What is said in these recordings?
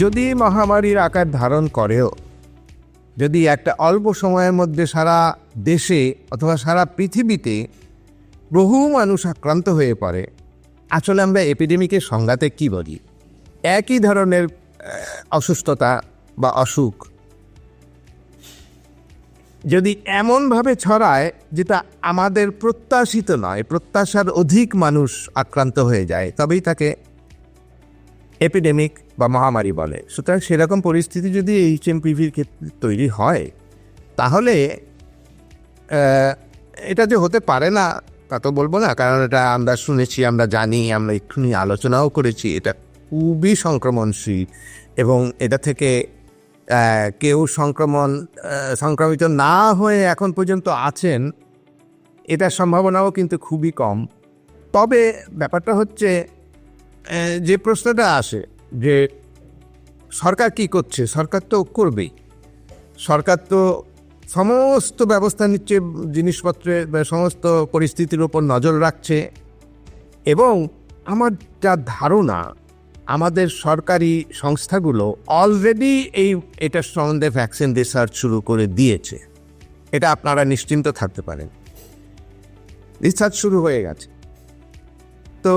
যদি মহামারীর আকার ধারণ করেও, যদি একটা অল্প সময়ের মধ্যে সারা দেশে অথবা সারা পৃথিবীতে বহু মানুষ আক্রান্ত হয়ে পড়ে, আসলে আমরা এপিডেমিকের সংজ্ঞাতে কী বলি? একই ধরনের অসুস্থতা বা অসুখ যদি এমনভাবে ছড়ায় যেটা আমাদের প্রত্যাশিত নয়, প্রত্যাশার অধিক মানুষ আক্রান্ত হয়ে যায়, তবেই তাকে এপিডেমিক বা মহামারী বলে। সুতরাং সেরকম পরিস্থিতি যদি এইচএমপিভির ক্ষেত্রে তৈরি হয়, তাহলে এটা যে হতে পারে না তা তো বলবো না, কারণ এটা আমরা শুনেছি, আমরা জানি, আমরা এক্ষুনি আলোচনাও করেছি, এটা খুবই সংক্রমণশীল এবং এটা থেকে কেউ সংক্রমিত না হয়ে এখন পর্যন্ত আছেন, এটার সম্ভাবনাও কিন্তু খুবই কম। তবে ব্যাপারটা হচ্ছে যে প্রশ্নটা আসে যে সরকার কি করছে, সরকার তো করবেই, সরকার তো সমস্ত ব্যবস্থা নিচ্ছে, জিনিসপত্রের সমস্ত পরিস্থিতির উপর নজর রাখছে। এবং আমার যা ধারণা, আমাদের সরকারি সংস্থাগুলো অলরেডি এটার সম্বন্ধে ভ্যাকসিন রিসার্চ শুরু করে দিয়েছে, এটা আপনারা নিশ্চিন্ত থাকতে পারেন, রিসার্চ শুরু হয়ে গেছে। তো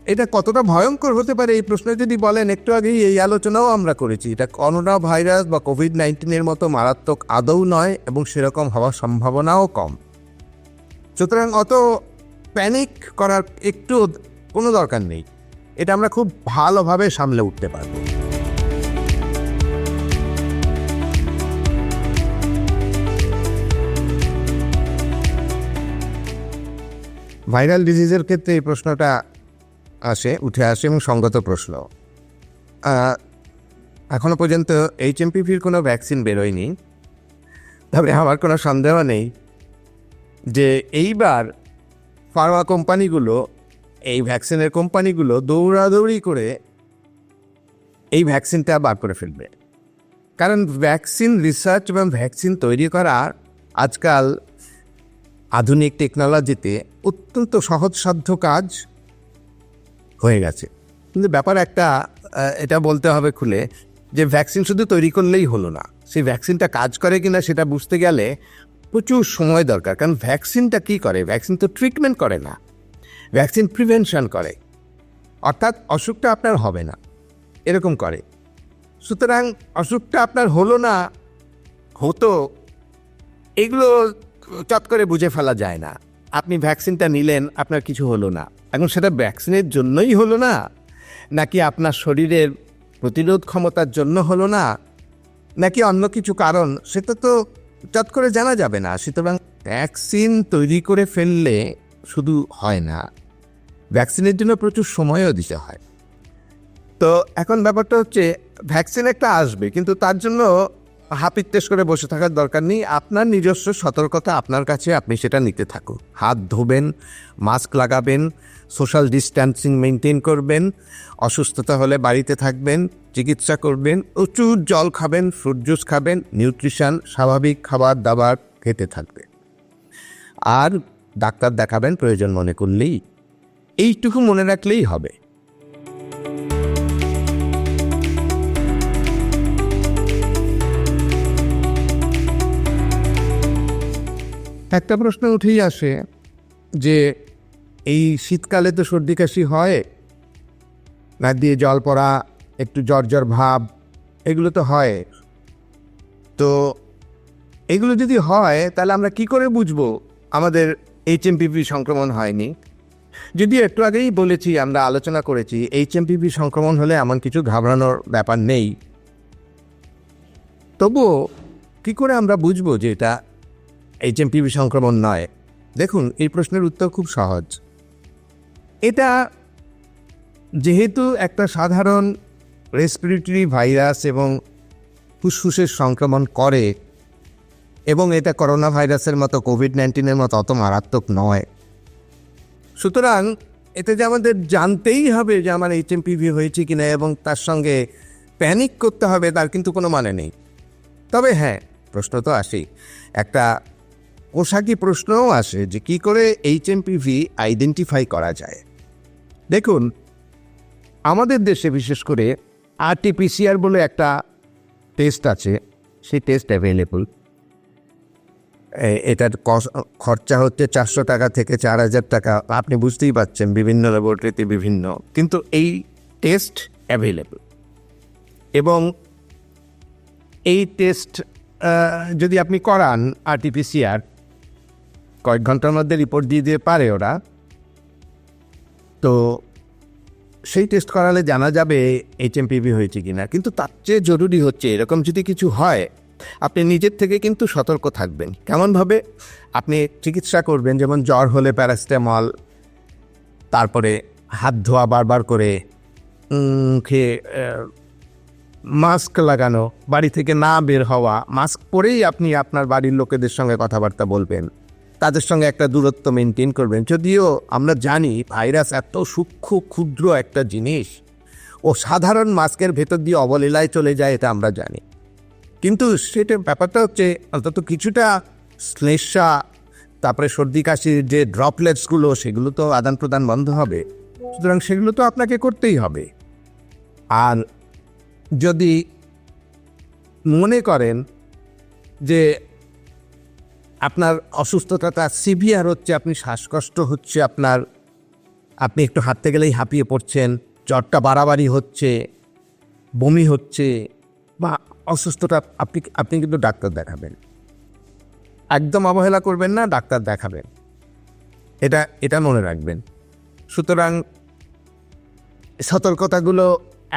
এটা কতটা ভয়ঙ্কর হতে পারে এই প্রশ্নে যদি বলেন, একটু আগেই এই আলোচনাও আমরা করেছি, এটা করোনা ভাইরাস বা কোভিড-19 মতো মারাত্মক আদৌ নয় এবং সেরকম হওয়ার সম্ভাবনাও কম। সুতরাং অত প্যানিক করার একটু কোনো দরকার নেই, এটা আমরা খুব ভালোভাবে সামলে উঠতে পারব। ভাইরাল ডিজিজের ক্ষেত্রে এই প্রশ্নটা উঠে আসে এবং সঙ্গত প্রশ্ন। এখনও পর্যন্ত এইচএমপিভির কোনো ভ্যাকসিন বেরোয়নি, তবে আমার কোনো সন্দেহ নেই যে এইবার ফার্মা কোম্পানিগুলো, এই ভ্যাকসিনের কোম্পানিগুলো দৌড়াদৌড়ি করে এই ভ্যাকসিনটা বার করে ফেলবে। কারণ ভ্যাকসিন রিসার্চ এবং ভ্যাকসিন তৈরি করা আজকাল আধুনিক টেকনোলজিতে অত্যন্ত সহজসাধ্য কাজ হয়ে গেছে। কিন্তু ব্যাপার একটা, এটা বলতে হবে খুলে, যে ভ্যাকসিন শুধু তৈরি করলেই হলো না, সেই ভ্যাকসিনটা কাজ করে কিনা সেটা বুঝতে গেলে প্রচুর সময় দরকার। কারণ ভ্যাকসিনটা কী করে? ভ্যাকসিন তো ট্রিটমেন্ট করে না, ভ্যাকসিন প্রিভেনশন করে, অর্থাৎ অসুখটা আপনার হবে না এরকম করে। সুতরাং অসুখটা আপনার হলো না, হতো, এগুলো চট করে বুঝে ফেলা যায় না। আপনি ভ্যাকসিনটা নিলেন, আপনার কিছু হলো না, এখন সেটা ভ্যাকসিনের জন্যই হলো না, নাকি আপনার শরীরের প্রতিরোধ ক্ষমতার জন্য হলো না, নাকি অন্য কিছু কারণ, সেটা তো চট করে জানা যাবে না। সুতরাং ভ্যাকসিন তৈরি করে ফেললে শুধু হয় না, ভ্যাকসিনের জন্য প্রচুর সময়ও দিতে হয়। তো এখন ব্যাপারটা হচ্ছে, ভ্যাকসিন একটা আসবে, কিন্তু তার জন্য হাপিত্তেশ করে বসে থাকার দরকার নেই। আপনার নিজস্ব সতর্কতা আপনার কাছে, আপনি সেটা নিতে থাকুন। হাত ধোবেন, মাস্ক লাগাবেন, সোশ্যাল ডিস্ট্যান্সিং মেনটেন করবেন, অসুস্থতা হলে বাড়িতে থাকবেন, চিকিৎসা করবেন, প্রচুর জল খাবেন, ফ্রুট জুস খাবেন, নিউট্রিশন, স্বাভাবিক খাবার দাবার খেতে থাকবেন, আর ডাক্তার দেখাবেন প্রয়োজন মনে করলেই। এইটুকু মনে রাখলেই হবে। একটা প্রশ্ন উঠেই আসে যে এই শীতকালে তো সর্দি কাশি হয়, না দিয়ে জল পড়া, একটু জ্বর জ্বর ভাব, এগুলো তো হয়। তো এগুলো যদি হয়, তাহলে আমরা কি করে বুঝবো আমাদের এইচএমপিভি সংক্রমণ হয়নি? যদিও একটু আগেই বলেছি, আমরা আলোচনা করেছি, এইচএমপিভি সংক্রমণ হলে এমন কিছু ঘাবড়ানোর ব্যাপার নেই। তবুও কি করে আমরা বুঝবো যে এটা এইচএমপিভি সংক্রমণ নয়? দেখুন, এই প্রশ্নের উত্তর খুব সহজ। এটা যেহেতু একটা সাধারণ রেসপিরেটরি ভাইরাস এবং ফুসফুসের সংক্রমণ করে, এবং এটা করোনা ভাইরাসের মতো, কোভিড-19 মতো অত মারাত্মক নয়, সুতরাং এতে যে আমাদের জানতেই হবে যে আমার এইচএমপিভি হয়েছে কিনা এবং তার সঙ্গে প্যানিক করতে হবে, তার কিন্তু কোনো মানে নেই। তবে হ্যাঁ, প্রশ্ন তো আসেই, একটা পোশাকি প্রশ্নও আসে যে কী করে এইচএমপিভি আইডেন্টিফাই করা যায়। দেখুন, আমাদের দেশে বিশেষ করে RT-PCR বলে একটা টেস্ট আছে, সেই টেস্ট অ্যাভেলেবল। এটার খরচা হচ্ছে 400 টাকা থেকে 4000 টাকা। আপনি বুঝতেই পারছেন বিভিন্ন ল্যাবরেটরিতে বিভিন্ন, কিন্তু এই টেস্ট অ্যাভেলেবল। এবং এই টেস্ট যদি আপনি করান RT-PCR, কয়েক ঘন্টার মধ্যে রিপোর্ট দিয়ে দিতে পারে ওরা। তো সেই টেস্ট করালে জানা যাবে HMPV হয়েছে কিনা। কিন্তু তার চেয়ে জরুরি হচ্ছে এরকম যদি কিছু হয়, আপনি নিজের থেকে কিন্তু সতর্ক থাকবেন। কেমনভাবে? আপনি চিকিৎসা করবেন, যেমন জ্বর হলে প্যারাসিটামল, তারপরে হাত ধোয়া বারবার করে, খেয়ে মাস্ক লাগানো, বাড়ি থেকে না বের হওয়া, মাস্ক পরেই আপনি আপনার বাড়ির লোকেদের সঙ্গে কথাবার্তা বলবেন, তাদের সঙ্গে একটা দূরত্ব মেনটেন করবেন। যদিও আমরা জানি ভাইরাস এত সূক্ষ্ম ক্ষুদ্র একটা জিনিস, ও সাধারণ মাস্কের ভেতর দিয়ে অবলীলায় চলে যায়, এটা আমরা জানি। কিন্তু সেটা ব্যাপারটা হচ্ছে অন্তত কিছুটা শ্লেষ্মা, তারপরে সর্দি কাশির যে ড্রপলেটসগুলো, সেগুলো তো আদান প্রদান বন্ধ হবে। সুতরাং সেগুলো তো আপনাকে করতেই হবে। আর যদি মনে করেন যে আপনার অসুস্থতাটা সিভিয়ার হচ্ছে, আপনি শ্বাসকষ্ট হচ্ছে আপনার, আপনি একটু হাঁটতে গেলেই হাঁপিয়ে পড়ছেন, জ্বরটা বাড়াবাড়ি হচ্ছে, বমি হচ্ছে বা অসুস্থতা, আপনি কিন্তু ডাক্তার দেখাবেন। একদম অবহেলা করবেন না, ডাক্তার দেখাবেন, এটা মনে রাখবেন। সুতরাং সতর্কতাগুলো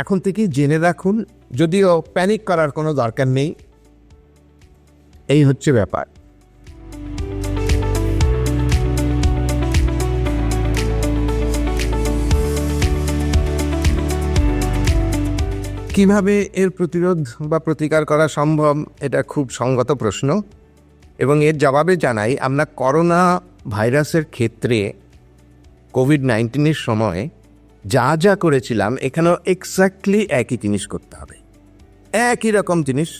এখন থেকেই জেনে রাখুন, যদিও প্যানিক করার কোনো দরকার নেই। এই হচ্ছে ব্যাপার। কিভাবে এর প্রতিরোধ বা প্রতিকার করা সম্ভব, এটা খুব সঙ্গত প্রশ্ন, এবং এর জবাবে জানাই, আমরা করোনা ভাইরাসের ক্ষেত্রে কোভিড-19 সময় যা যা করেছিলাম, এখানেও এক্স্যাক্টলি একই জিনিস করতে হবে, একই রকম জিনিস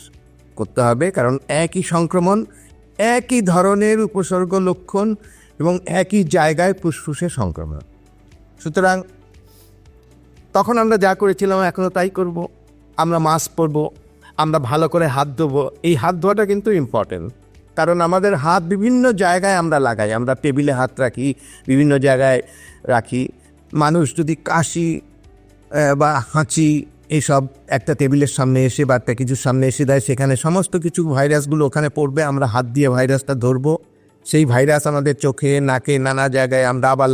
করতে হবে। কারণ একই সংক্রমণ, একই ধরনের উপসর্গ লক্ষণ এবং একই জায়গায় ফুসফুসে সংক্রমণ। সুতরাং তখন আমরা যা করেছিলাম এখনও তাই করব। আমরা মাস্ক পরব, আমরা ভালো করে হাত ধোবো। এই হাত ধোয়াটা কিন্তু ইম্পর্টেন্ট, কারণ আমাদের হাত বিভিন্ন জায়গায় আমরা লাগাই, আমরা টেবিলে হাত রাখি, বিভিন্ন জায়গায় রাখি। মানুষ যদি কাশি বা হাঁচি এইসব একটা টেবিলের সামনে এসে বা একটা কিছুর সামনে এসে দেয়, সেখানে সমস্ত কিছু ভাইরাসগুলো ওখানে পড়বে, আমরা হাত দিয়ে ভাইরাসটা ধরবো, সেই ভাইরাস আমাদের চোখে, নাকে, নানা জায়গায় আমরা আবার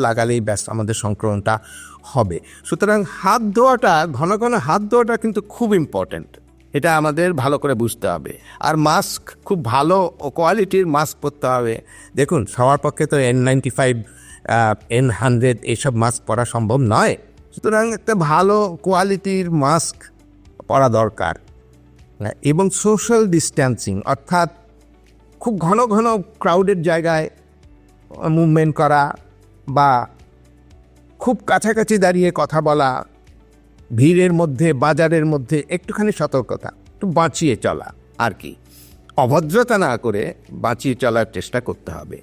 লাগালেই ব্যাস আমাদের সংক্রমণটা হবে। সুতরাং হাত ধোয়াটা, ঘন ঘন হাত ধোয়াটা কিন্তু খুব ইম্পর্ট্যান্ট, এটা আমাদের ভালো করে বুঝতে হবে। আর মাস্ক, খুব ভালো কোয়ালিটির মাস্ক পরতে হবে। দেখুন, সবার পক্ষে তো N95, N100 এইসব মাস্ক পরা সম্ভব নয়। সুতরাং একটা ভালো কোয়ালিটির মাস্ক পরা দরকার। এবং সোশ্যাল ডিস্ট্যান্সিং, অর্থাৎ খুব ঘন ঘন ক্রাউডেড জায়গায় মুভমেন্ট করা বা খুব কাছাকাছি দাঁড়িয়ে কথা বলা, ভিড়ের মধ্যে, বাজারের মধ্যে একটুখানি সতর্কতা, একটু বাঁচিয়ে চলা আর কি। অভদ্রতা না করে বাঁচিয়ে চলার চেষ্টা করতে হবে।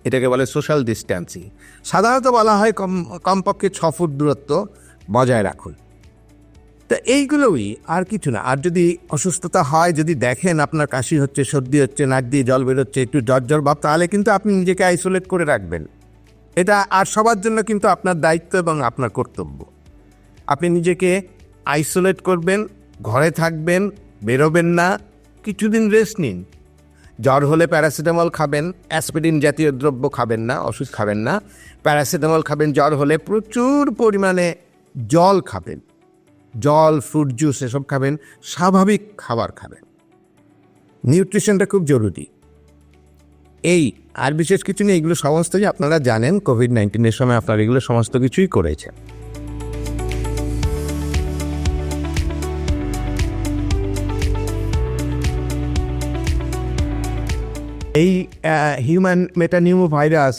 এটাকে বলে সোশ্যাল ডিস্ট্যান্সিং। সাধারণত বলা হয় কমপক্ষে 6 ফুট দূরত্ব বজায় রাখুন। তা এইগুলোই, আর কিছু না। আর যদি অসুস্থতা হয়, যদি দেখেন আপনার কাশি হচ্ছে, সর্দি হচ্ছে, নাক দিয়ে জল বেরোচ্ছে, একটু জ্বর ভাব, তাহলে কিন্তু আপনি নিজেকে আইসোলেট করে রাখবেন। এটা আর সবার জন্য কিন্তু আপনার দায়িত্ব এবং আপনার কর্তব্য। আপনি নিজেকে আইসোলেট করবেন, ঘরে থাকবেন, বেরোবেন না, কিছুদিন রেস্ট নিন। জ্বর হলে প্যারাসিটামল খাবেন, অ্যাসপিরিন জাতীয় দ্রব্য খাবেন না, ওষুধ খাবেন না, প্যারাসিটামল খাবেন। জ্বর হলে প্রচুর পরিমাণে জল খাবেন, জল, ফ্রুট জুস এসব খাবেন, স্বাভাবিক খাবার খাবেন। নিউট্রিশনটা খুব জরুরি। এই আর বিশেষ কিছু নেই, এগুলো সমস্ত যে আপনারা জানেন, কোভিড-19 সময় আপনারা এগুলো সমস্ত কিছুই করেছেন। এই হিউম্যান মেটানিউমো ভাইরাস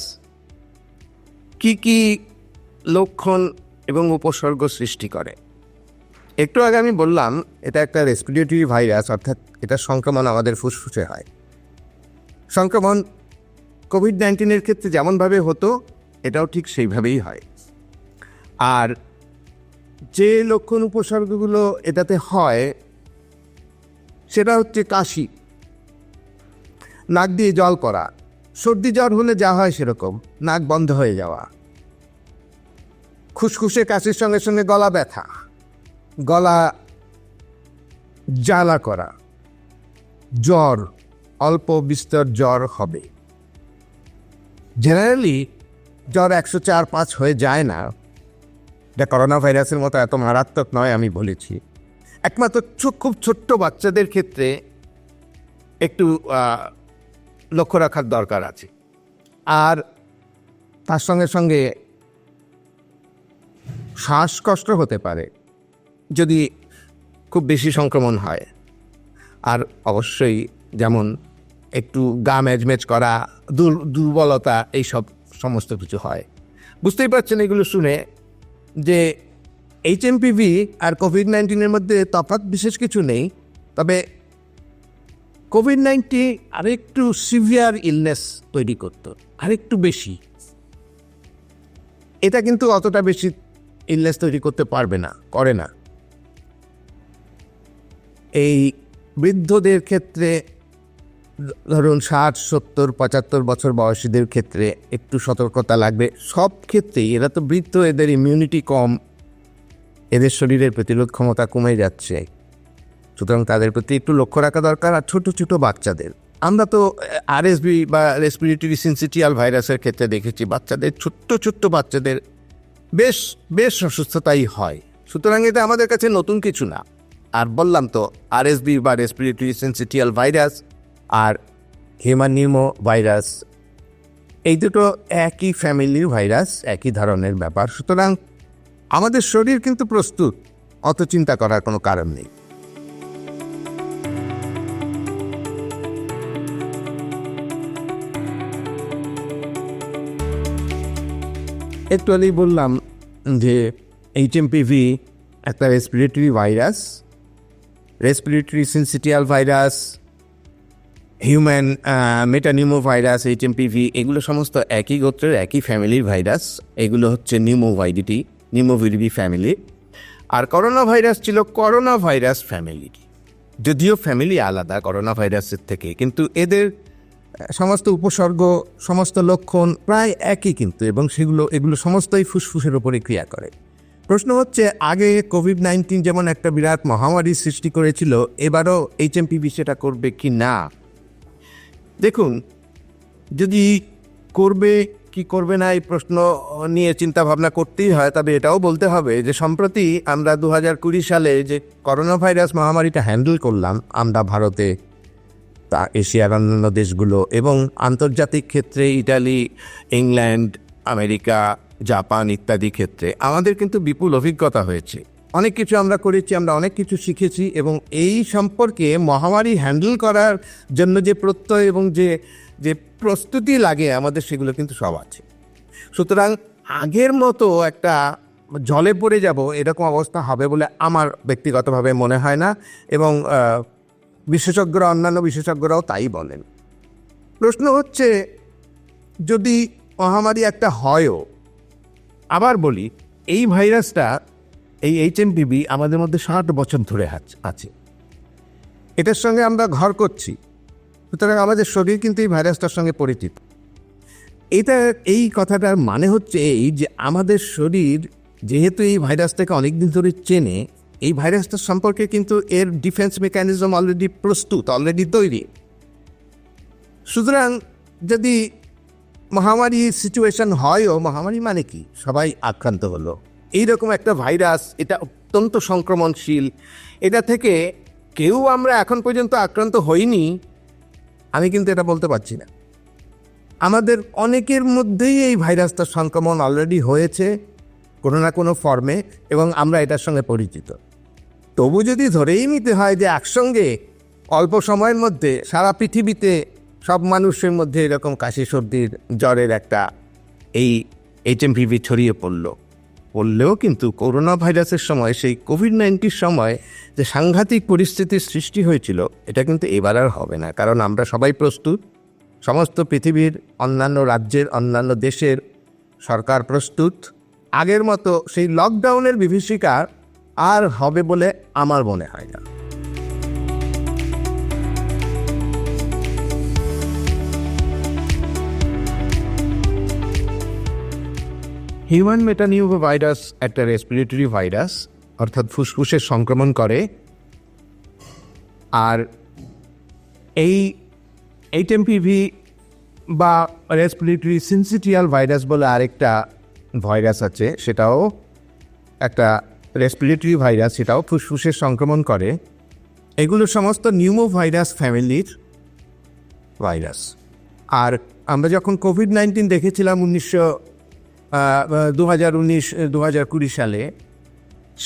কি কি লক্ষণ এবং উপসর্গ সৃষ্টি করে? একটু আগে আমি বললাম এটা একটা রেসপিরেটরি ভাইরাস, অর্থাৎ এটা সংক্রমণ আমাদের ফুসফুসে হয়। সংক্রমণ কোভিড-19 ক্ষেত্রে যেমনভাবে হতো, এটাও ঠিক সেইভাবেই হয়। আর যে লক্ষণ উপসর্গগুলো এটাতে হয় সেটা হচ্ছে কাশি, নাক দিয়ে জল পড়া, সর্দি জ্বর হলে যা হয় সেরকম, নাক বন্ধ হয়ে যাওয়া, খুসখুসে কাশির সঙ্গে সঙ্গে গলা ব্যথা, গলা জ্বালা করা, জ্বর, অল্প বিস্তর জ্বর হবে। জেনারেলি জ্বর 104-5 হয়ে যায় না, এটা করোনা ভাইরাসের মতো এত মারাত্মক নয়, আমি বলেছি। একমাত্র খুব ছোট্ট বাচ্চাদের ক্ষেত্রে একটু লক্ষ্য রাখার দরকার আছে। আর তার সঙ্গে সঙ্গে শ্বাসকষ্ট হতে পারে যদি খুব বেশি সংক্রমণ হয়। আর অবশ্যই যেমন একটু গা ম্যাজম্যাজ করা, দুর্বলতা, এইসব সমস্ত কিছু হয়। বুঝতেই পারছেন এগুলো শুনে যে এইচএমপিভি আর কোভিড-19 মধ্যে তফাৎ বিশেষ কিছু নেই। তবে কোভিড-19 আরেকটু সিভিয়ার ইলনেস তৈরি করত, আরেকটু বেশি। এটা কিন্তু অতটা বেশি ইলনেস তৈরি করতে পারবে না, করে না। এই বৃদ্ধদের ক্ষেত্রে, ধরুন 60, 70, 75 বছর বয়সীদের ক্ষেত্রে একটু সতর্কতা লাগবে। সব ক্ষেত্রেই এরা তো বৃদ্ধ, এদের ইমিউনিটি কম, এদের শরীরের প্রতিরোধ ক্ষমতা কমে যাচ্ছে, সুতরাং তাদের প্রতি একটু লক্ষ্য রাখা দরকার। আর ছোটো ছোটো বাচ্চাদের, আমরা তো আরএসভি বা রেসপিরেটরি সিনসিটিয়াল ভাইরাসের ক্ষেত্রে দেখেছি বাচ্চাদের, ছোট্ট বাচ্চাদের বেশ অসুস্থতাই হয়। সুতরাং এটা আমাদের কাছে নতুন কিছু না। আর বললাম তো, আরএসভি বা রেসপিরেটরি সিনসিটিয়াল ভাইরাস আর হিউম্যান নিউমো ভাইরাস, এই দুটো একই ফ্যামিলির ভাইরাস, একই ধরনের ব্যাপার। সুতরাং আমাদের শরীর কিন্তু প্রস্তুত, অত চিন্তা করার কোনো কারণ নেই। একটু আগেই বললাম যে এইচএমপিভি একটা respiratory virus, respiratory syncytial virus, human metapneumo virus, HMPV, এগুলো সমস্ত একই গোত্রের, একই ফ্যামিলির ভাইরাস। এগুলো হচ্ছে নিউমোভিরিডি ফ্যামিলি। আর করোনা ভাইরাস ছিল করোনা ভাইরাস ফ্যামিলি, যদিও ফ্যামিলি আলাদা করোনা ভাইরাসের থেকে, কিন্তু এদের সমস্ত উপসর্গ, সমস্ত লক্ষণ প্রায় একই কিন্তু, এবং এগুলো সমস্তই ফুসফুসের ওপরে ক্রিয়া করে। প্রশ্ন হচ্ছে, আগে কোভিড-19 যেমন একটা বিরাট মহামারী সৃষ্টি করেছিল, এবারও এইচএমপিভি সেটা করবে কি না? দেখুন, যদি করবে কি করবে না এই প্রশ্ন নিয়ে চিন্তা ভাবনা করতেই হয়, তবে এটাও বলতে হবে যে সম্প্রতি আমরা 2020 সালে যে করোনা ভাইরাস মহামারীটা হ্যান্ডেল করলাম, আমরা ভারতে, তা এশিয়ার অন্যান্য দেশগুলো এবং আন্তর্জাতিক ক্ষেত্রে ইটালি, ইংল্যান্ড, আমেরিকা, জাপান ইত্যাদি ক্ষেত্রে আমাদের কিন্তু বিপুল অভিজ্ঞতা হয়েছে। অনেক কিছু আমরা করেছি, আমরা অনেক কিছু শিখেছি, এবং এই সম্পর্কে মহামারী হ্যান্ডেল করার জন্য যে প্রত্যয় এবং যে প্রস্তুতি লাগে আমাদের, সেগুলো কিন্তু সব আছে। সুতরাং আগের মতো একটা জলে পড়ে যাব এরকম অবস্থা হবে বলে আমার ব্যক্তিগতভাবে মনে হয় না, এবং অন্যান্য বিশেষজ্ঞরাও তাই বলেন। প্রশ্ন হচ্ছে, যদি মহামারী একটা হয়ও, আবার বলি, এই ভাইরাসটা, এই এইচএমপিভি আমাদের মধ্যে 60 বছর ধরে আছে, এটার সঙ্গে আমরা ঘর করছি। সুতরাং আমাদের শরীর কিন্তু এই ভাইরাসটার সঙ্গে পরিচিত। এই কথাটার মানে হচ্ছে এই যে আমাদের শরীর যেহেতু এই ভাইরাসটাকে অনেকদিন ধরে চেনে, এই ভাইরাসটার সম্পর্কে কিন্তু এর ডিফেন্স মেকানিজম অলরেডি প্রস্তুত, অলরেডি তৈরি। সুতরাং যদি মহামারী সিচুয়েশন হয়ও, মহামারী মানে কি, সবাই আক্রান্ত হলো, এইরকম একটা ভাইরাস, এটা অত্যন্ত সংক্রমণশীল, এটা থেকে কেউ আমরা এখন পর্যন্ত আক্রান্ত হইনি, আমি কিন্তু এটা বলতে পারছি না। আমাদের অনেকের মধ্যেই এই ভাইরাসটার সংক্রমণ অলরেডি হয়েছে কোনো না কোনো ফর্মে, এবং আমরা এটার সঙ্গে পরিচিত। তবু যদি ধরেই নিতে হয় যে একসঙ্গে অল্প সময়ের মধ্যে সারা পৃথিবীতে সব মানুষের মধ্যে এরকম কাশি, সর্দির, জ্বরের একটা এই এইচএমপিভি ছড়িয়ে পড়লেও কিন্তু করোনা ভাইরাসের সময়, সেই কোভিড-19 সময় যে সাংঘাতিক পরিস্থিতির সৃষ্টি হয়েছিল, এটা কিন্তু এবার আর হবে না। কারণ আমরা সবাই প্রস্তুত, সমস্ত পৃথিবীর অন্যান্য রাজ্যের, অন্যান্য দেশের সরকার প্রস্তুত, আগের মতো সেই লকডাউনের বিভীষিকা আর হবে বলে আমার মনে হয় না। হিউম্যান মেটানিউরো ভাইরাস একটা রেসপিরেটরি ভাইরাস, অর্থাৎ ফুসফুসের সংক্রমণ করে। আর এই এইচএমপিভি বা রেসপিরেটরি সিনসিটিয়াল ভাইরাস বলে আরেকটা ভাইরাস আছে, সেটাও একটা রেসপিরেটরি ভাইরাস, সেটাও ফুসফুসের সংক্রমণ করে। এগুলো সমস্ত নিউমো ভাইরাস ফ্যামিলির ভাইরাস। আর আমরা যখন কোভিড-19 দেখেছিলাম 2019-2020 সালে,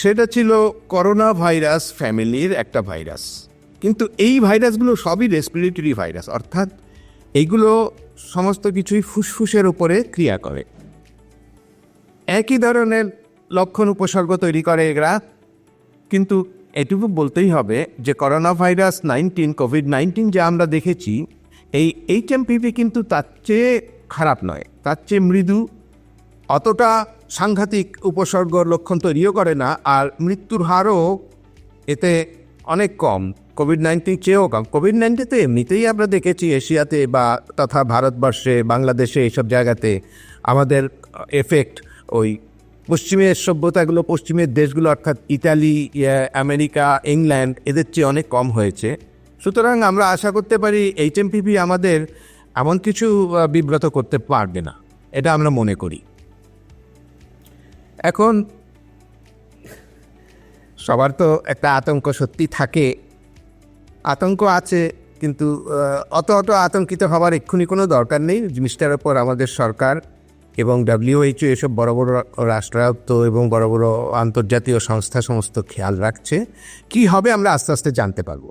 সেটা ছিল করোনা ভাইরাস ফ্যামিলির একটা ভাইরাস। কিন্তু এই ভাইরাসগুলো সবই রেসপিরেটরি ভাইরাস, অর্থাৎ এইগুলো সমস্ত কিছুই ফুসফুসের উপরে ক্রিয়া করে। একই ধরনের লক্ষণ উপসর্গ তৈরি করে এরা। কিন্তু এটুকু বলতেই হবে যে করোনা ভাইরাস 19, কোভিড-19 যা আমরা দেখেছি, এই এইচএমপিভি কিন্তু তার চেয়ে খারাপ নয়, তার চেয়ে মৃদু, অতটা সাংঘাতিক উপসর্গ লক্ষণ তৈরিও করে না, আর মৃত্যুর হারও এতে অনেক কম, কোভিড-19 চেয়েও কম। কোভিড-19 তো এমনিতেই আমরা দেখেছি এশিয়াতে বা তথা ভারতবর্ষে, বাংলাদেশে, এইসব জায়গাতে আমাদের এফেক্ট ওই পশ্চিমের সভ্যতাগুলো, পশ্চিমের দেশগুলো অর্থাৎ ইতালি, আমেরিকা, ইংল্যান্ড, এদের চেয়ে অনেক কম হয়েছে। সুতরাং আমরা আশা করতে পারি এইচএমপিভি আমাদের এমন কিছু বিব্রত করতে পারবে না, এটা আমরা মনে করি। এখন সবার তো একটা আতঙ্ক সত্যি থাকে, আতঙ্ক আছে, কিন্তু অত আতঙ্কিত হওয়ার এক্ষুনি কোনো দরকার নেই। জিনিসটার ওপর আমাদের সরকার এবং WHO এসব বড় বড় রাষ্ট্রায়ত্ত এবং বড় বড় আন্তর্জাতীয় সংস্থা সমস্ত খেয়াল রাখছে। কি হবে আমরা আস্তে আস্তে জানতে পারবো।